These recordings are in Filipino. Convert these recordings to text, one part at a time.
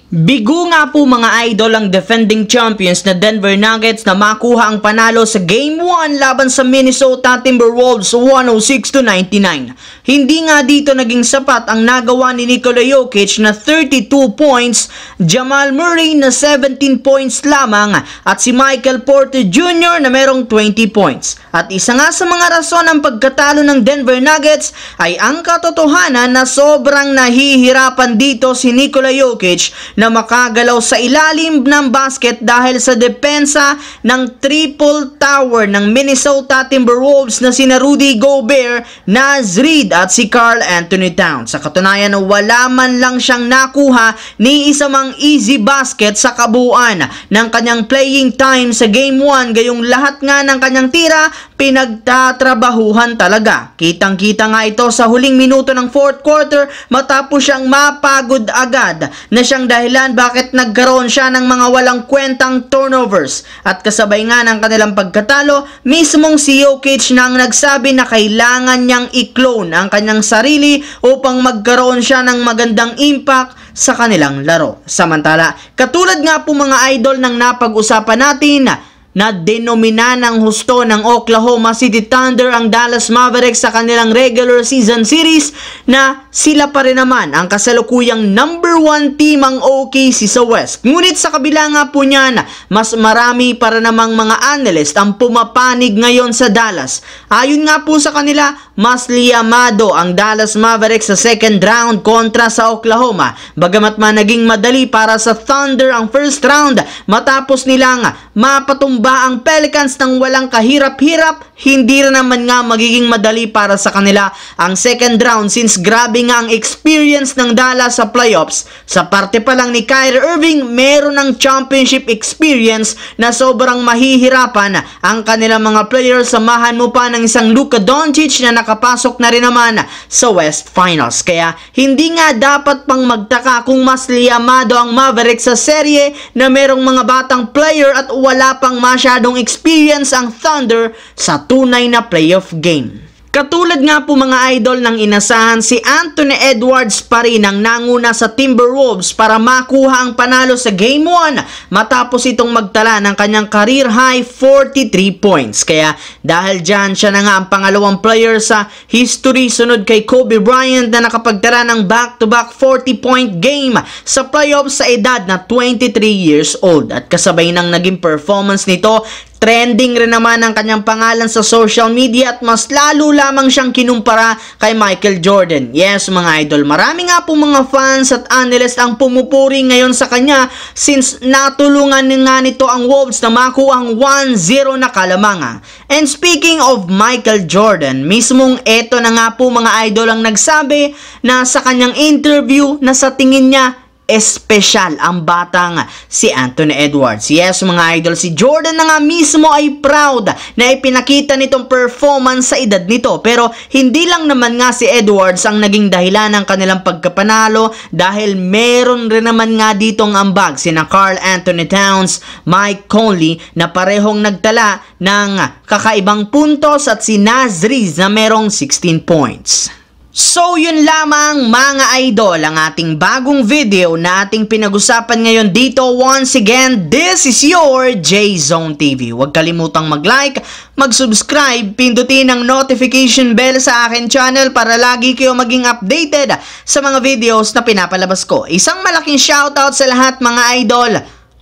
Bigo nga po mga idol ang defending champions na Denver Nuggets na makuha ang panalo sa Game 1 laban sa Minnesota Timberwolves 106-99. Hindi nga dito naging sapat ang nagawa ni Nikola Jokic na 32 points, Jamal Murray na 17 points lamang at si Michael Porter Jr. na merong 20 points. At isa nga sa mga rason ng pagkatalo ng Denver Nuggets ay ang katotohanan na sobrang nahihirapan dito si Nikola Jokic na makagalaw sa ilalim ng basket dahil sa depensa ng triple tower ng Minnesota Timberwolves na sina Rudy Gobert, Naz Reid at si Karl Anthony Towns. Sa katunayan, wala man lang siyang nakuha ni isa mang easy basket sa kabuuan ng kanyang playing time sa Game 1, gayong lahat nga ng kanyang tira pinagtatrabahuhan talaga. Kitang-kita nga ito sa huling minuto ng fourth quarter matapos siyang mapagod agad na siyang dahilan bakit nagkaroon siya ng mga walang kwentang turnovers. At kasabay nga ng kanilang pagkatalo, mismong si Jokic na ang nagsabi na kailangan niyang i-clone ang kanyang sarili upang magkaroon siya ng magandang impact sa kanilang laro. Samantala, katulad nga po mga idol ng napag-usapan natin na denomina ng husto ng Oklahoma City Thunder ang Dallas Mavericks sa kanilang regular season series na sila pa rin naman ang kasalukuyang number 1 team ang OKC sa West. Ngunit sa kabila nga po niyan, mas marami para namang mga analyst ang pumapanig ngayon sa Dallas. Ayon nga po sa kanila, mas liyamado ang Dallas Mavericks sa second round kontra sa Oklahoma. Bagamat naging madali para sa Thunder ang first round matapos nilang mapatumba ang Pelicans ng walang kahirap-hirap, hindi rin naman nga magiging madali para sa kanila ang second round since grabe nga ang experience ng Dallas sa playoffs. Sa parte pa lang ni Kyrie Irving, meron ng championship experience na sobrang mahihirapan ang kanilang mga players. Samahan mo pa ng isang Luka Doncic na nakapasok na rin naman sa West Finals. Kaya hindi nga dapat pang magtaka kung mas liyamado ang Mavericks sa serye na merong mga batang player at wala pang masyadong experience ang Thunder sa tunay na playoff game. Katulad nga po mga idol ng inasahan, si Anthony Edwards pa rin ang nanguna sa Timberwolves para makuha ang panalo sa Game 1 matapos itong magtala ng kanyang career high 43 points. Kaya dahil dyan, siya na nga ang pangalawang player sa history sunod kay Kobe Bryant na nakapagtala ng back-to-back 40-point game sa playoffs sa edad na 23 years old. At kasabay ng naging performance nito, trending rin naman ang kanyang pangalan sa social media at mas lalo lamang siyang kinumpara kay Michael Jordan. Yes mga idol, marami nga po mga fans at analysts ang pumupuri ngayon sa kanya since natulungan nga nito ang Wolves na makuha ang 1-0 na kalamangan. And speaking of Michael Jordan, mismong eto na nga po mga idol ang nagsabi na sa kanyang interview na sa tingin niya espesyal ang batang si Anthony Edwards. Yes mga idol, si Jordan na nga mismo ay proud na ipinakita nitong performance sa edad nito. Pero hindi lang naman nga si Edwards ang naging dahilan ng kanilang pagkapanalo dahil meron rin naman nga ditong ambag sina Karl Anthony Towns, Mike Conley na parehong nagtala ng kakaibang puntos at si Naz Reid na merong 16 points. So yun lamang mga idol ang ating bagong video na ating pinag-usapan ngayon dito. Once again, this is your J-Zone TV. Huwag kalimutang mag-like, mag-subscribe, pindutin ang notification bell sa akin channel para lagi kayo maging updated sa mga videos na pinapalabas ko. Isang malaking shoutout sa lahat mga idol.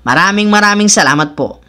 Maraming salamat po.